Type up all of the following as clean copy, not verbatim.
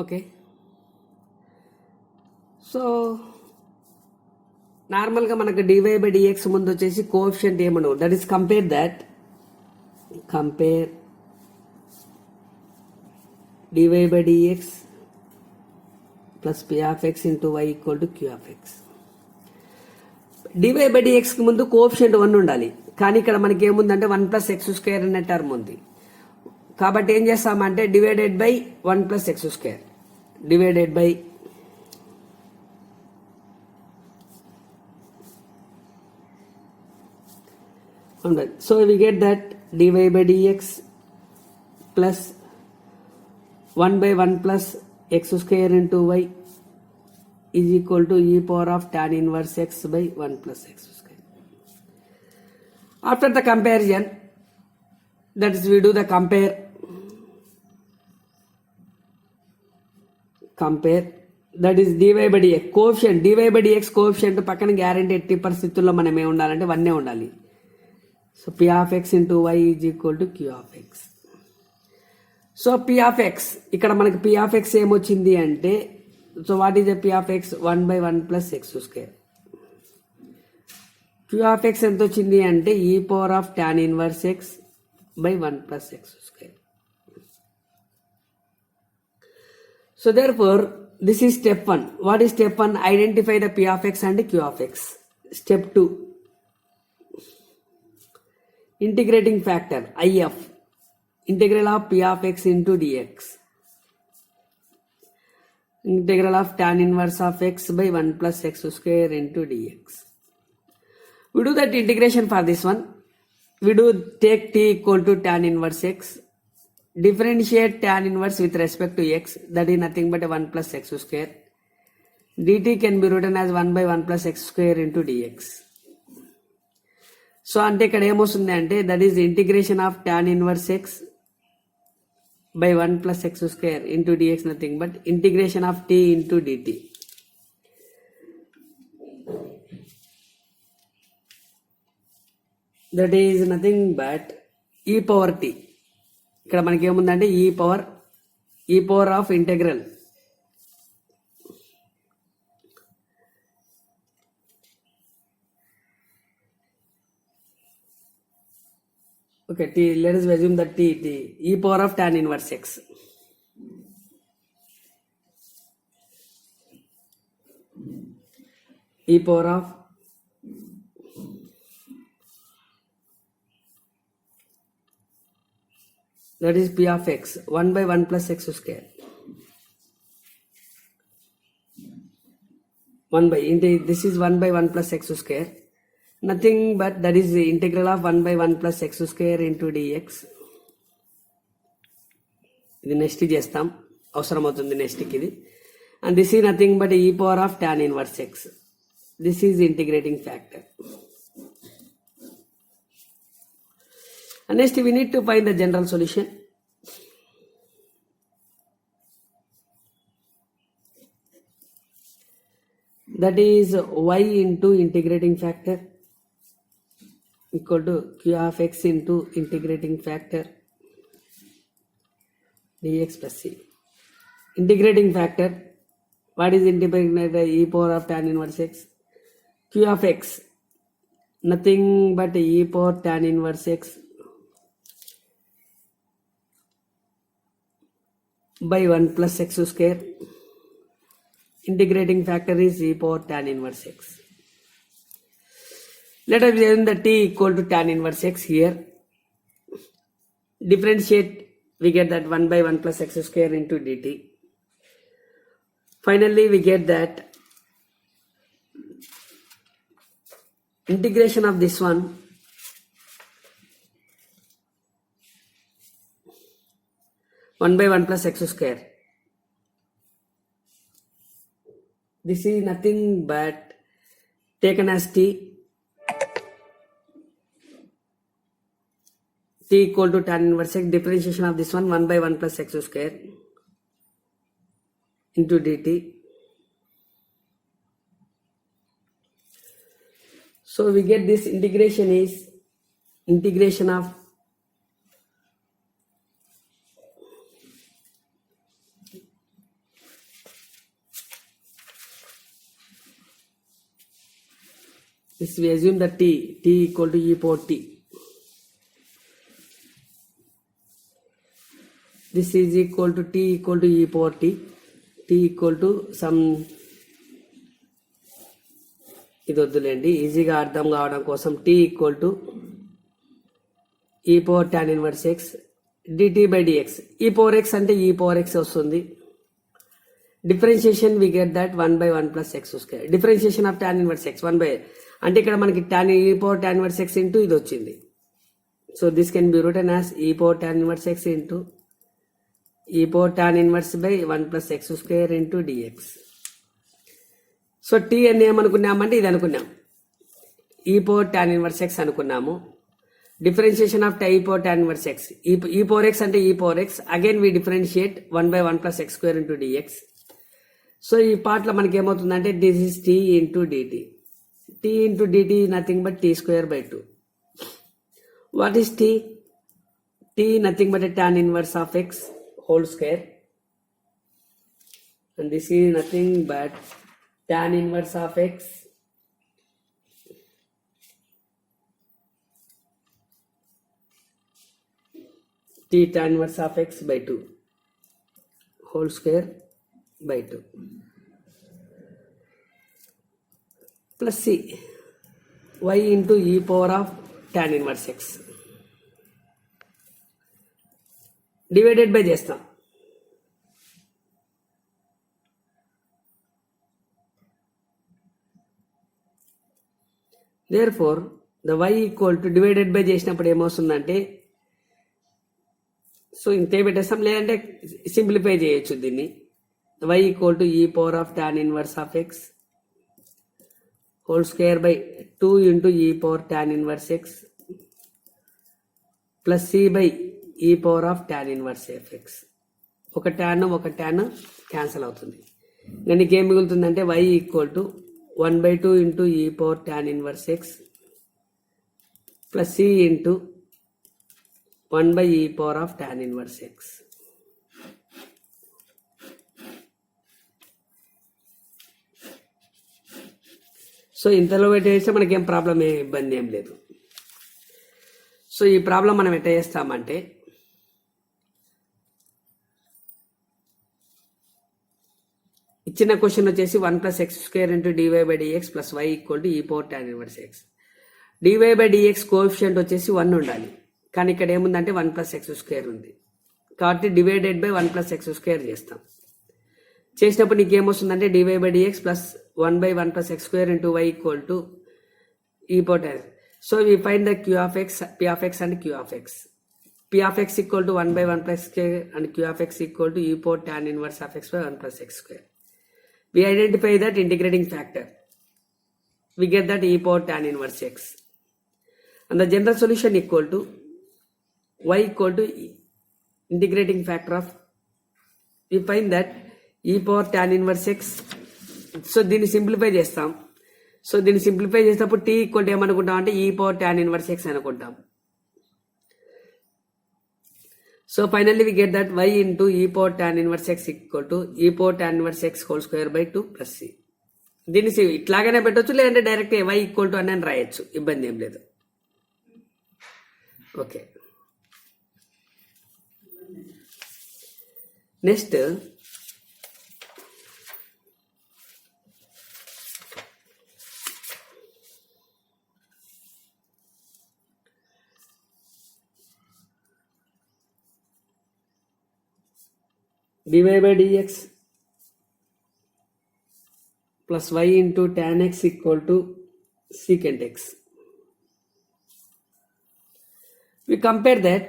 Okay. So నార్మల్గా మనకు DY by dx ముందు వచ్చేసి కోఎఫిషియంట్ ఏమను, that is compare dy by dx plus p of x into y equal to q of x. Dy by dx కి ముందు coefficient 1 ఉండాలి, కానీ ఇక్కడ మనకి ఏముందంటే 1 ప్లస్ ఎక్స్ స్క్వేర్ అనే టర్మ్ ఉంది. కాబట్టి ఏం చేస్తామంటే divided by 1 plus x square divided by so we get that dy by dx plus 1 by 1 plus x square into y is equal to e power of tan inverse x by 1 plus x square. After the comparison, that is we do the compare that is dy by dx coefficient, dy by dx coefficient పక్కన guarantee ఎట్టి పరిస్థితుల్లో మనం ఏమి ఉండాలంటే 1 ఉండాలి. So p of x into y is equal to q of x. So p of x ఇక్కడ మనకి p of x ఏమొచ్చింది అంటే, so what is the p of x? 1 by 1 plus x square. q of x ఎంత వచ్చింది అంటే e power of tan inverse x by 1 plus x square. So therefore this is step 1. What is step 1? Identify the p of x and q of x. Step 2, integrating factor IF, integral of p of x into dx, integral of tan inverse of x by 1 plus x square into dx. We do that integration for this one. We do take t equal to tan inverse x, differentiate tan inverse with respect to x, that is nothing but 1 plus x square. dt can be written as 1 by 1 plus x square into dx. So అంటే ఇక్కడ ఏమొస్తుంది అంటే that is integration of tan inverse x by 1 plus x square into dx, nothing but integration of t into dt. That is nothing but e power t. ఇక్కడ మనకి ఏముందంటే e power of integral okay t, let us assume that t e power of tan inverse x. E power of that is p of x 1 by 1 plus x square 1 by into this is 1 by 1 plus x square, nothing but that is the integral of 1 by 1 plus x square into dx. ఇది next చేస్తాం, అవసరం అవుతుంది next కి ఇది. And this is nothing but e power of tan inverse x. This is integrating factor. And next we need to find the general solution. That is y into integrating factor equal to q of x into integrating factor dx plus c. Integrating factor, what is integrating factor? E power of tan inverse x. Q of x, nothing but e power tan inverse x by 1 plus x square. Integrating factor is e power tan inverse x. Let us assume that t equal to tan inverse x here. Differentiate, we get that 1 by 1 plus x square into dt. Finally, we get that integration of this one one by 1 plus x square. This is nothing but taken as t equal to tan inverse x, differentiation of this one 1 by 1 plus x square into dt. So we get this integration is integration of This we assume that t equal to e power t. This is equal to t equal to e power t. T equal to some, ఇది వద్దులేండి, ఈజీగా అర్థం కావడం కోసం t equal to e power tan inverse x dt by dx. e power x అంటే e power x వస్తుంది. Differentiation we get that 1 by 1 plus x square. Differentiation of tan inverse x 1 by, అంటే ఇక్కడ మనకి tan e power tan inverse x into ఇది వచ్చింది. So this can be written as e power tan inverse x into e power tan inverse by 1 plus x square into dx. సో t అని ఏమనుకున్నామంటే ఇది అనుకున్నాం, e power tan inverse x అనుకున్నాము. Differentiation of e power tan inverse x, e power x అంటే e power x, again we differentiate 1 by 1 plus x square into dx. So ఈ part లో మనకి ఏమవుతుందంటే this is t into dt. t into dt nothing but t square by 2. What is t? t nothing but tan inverse of x whole square, and this is nothing but tan inverse of x t tan inverse of x by 2 whole square by 2 plus c y into e power of tan inverse x divided by చేస్తాం. Therefore the y equal to divided by చేసినప్పుడు ఏమవుతుందంటే, so ఇంతే పెట్టేస్తాం, లేదంటే simplify చేయొచ్చు దీన్ని. y equal to e power of tan inverse of x whole square by 2 into e power tan inverse x plus c by e power of tan inverse of x. ఒక tan cancel అవుతుంది. ఇంకా నీకు ఏం మిగులుతుందంటే y equal to 1/2 into e power tan inverse x plus c into 1 by e power of tan inverse x. So ఇంతలో పెట్టేస్తే మనకేం problem, ఇబ్బంది ఏం లేదు. సో ఈ ప్రాబ్లం మనం ఎట్లా చేస్తామంటే, ఇచ్చిన క్వశ్చన్ వచ్చేసి 1 plus x square into dy by dx plus y equal to e power tan inverse x. dy by dx coefficient వచ్చేసి 1 ఉండాలి, కానీ ఇక్కడ ఏముందంటే 1 plus x స్క్వేర్ ఉంది, కాబట్టి divided by 1 plus x square చేస్తాం. చేసినప్పుడు నీకు ఏమొస్తుందంటే dy by dx plus 1 by 1 plus x square into y equal to e power tan. So we find the q of x, p of x and q of x. p of x equal to 1 by 1 plus x and q of x equal to e power tan inverse of x by 1 plus x square. We identify that integrating factor. We get that e power tan inverse x. And the general solution equal to y equal to integrating factor of, we find that e power tan inverse x. So దీన్ని simplify చేస్తాం. So దీన్ని simplify చేసినప్పుడు t equal to ఏమనుకుంటాం అంటే e power tan inverse x అనుకుంటాం. So finally we get that y into e power tan inverse x equal to e power tan inverse x whole square by 2 plus c. దీన్ని ఇట్లాగానే పెట్టొచ్చు, లేదంటే direct y equal to అని రాయొచ్చు, ఇబ్బంది ఏం లేదు. Okay, next dy by dx plus y into tan x equal to secant x. We compare that,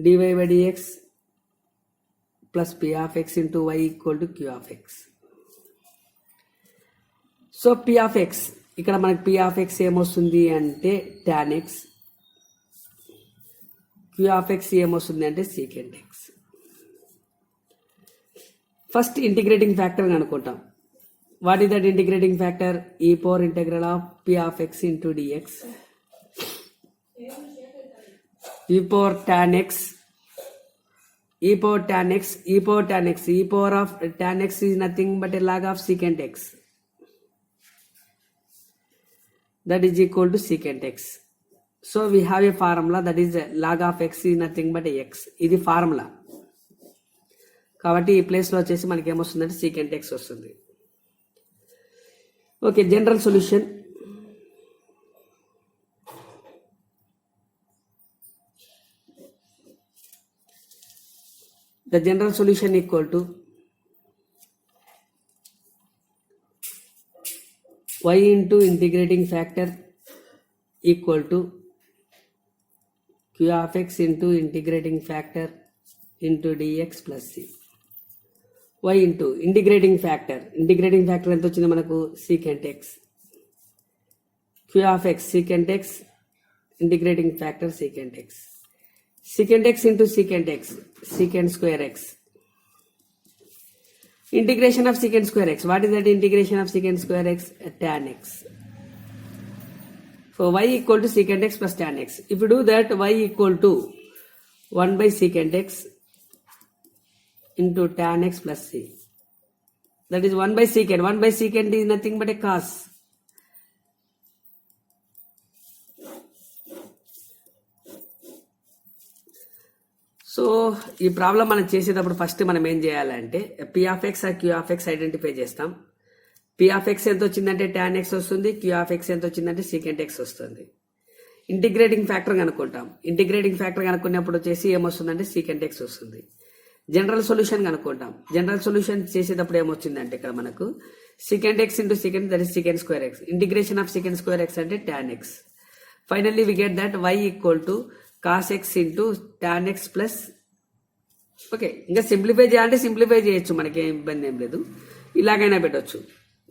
dy by dx plus p of x into y equal to q of x. So p of x, ఇక్కడ మనకి p of x ఏమొస్తుంది అంటే tan x, q of x ఏమొస్తుంది అంటే secant x. First integrating factor అనుకుంటాం. What is that integrating factor? e power integral of p of x into dx, e power tan x e power tan x, e power tan x, e power of tan x is nothing but a log of secant x. That is equal to secant x. So we have a formula that is log of x is nothing but x. ఇది formula. కాబట్టి ఈ ప్లేస్లో వచ్చేసి మనకి ఏమొస్తుందంటే secant x వస్తుంది. Okay, general solution. The general solution equal to y into integrating factor equal to q of x into integrating factor into dx plus c. y into integrating factor ఎంత వచ్చింది మనకు secant x, q of x secant x, integrating factor secant x. Secant x into secant x, secant square x. Integration of secant square x. What is that integration of secant square x? Tan x. So y equal to secant x plus tan x. If you do that, y equal to 1 by secant x into tan x plus c. That is 1 by secant. 1 by secant is nothing but a cos. So ఈ problem మనం చేసేటప్పుడు first మనం ఏం చేయాలంటే p of x ఆ q of x identify చేస్తాం. P of x ఎంత వచ్చిందంటే tan x వస్తుంది, క్యూ ఆఫ్ ఎక్స్ ఎంత వచ్చిందంటే secant x వస్తుంది. ఇంటిగ్రేటింగ్ ఫ్యాక్టర్ కనుక్కుంటాం. ఇంటిగ్రేటింగ్ ఫ్యాక్టర్ కనుక్కున్నప్పుడు వచ్చేసి ఏమొస్తుందంటే secant x వస్తుంది. జనరల్ సొల్యూషన్ కనుక్కుంటాం. జనరల్ సొల్యూషన్ చేసేటప్పుడు ఏమొచ్చిందంటే ఇక్కడ మనకు secant x into secant, that is secant square x. Integration of secant square x అంటే tan x. Finally we get that y equal to cos x into tan x plus, okay, ఇంకా simplify చేయాలంటే simplify చేయొచ్చు, మనకి ఏం ఇబ్బంది ఏం లేదు, ఇలాగైనా పెట్టవచ్చు.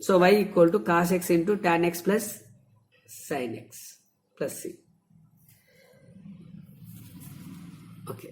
So y equal to cos x into tan x plus sin x plus c. Okay.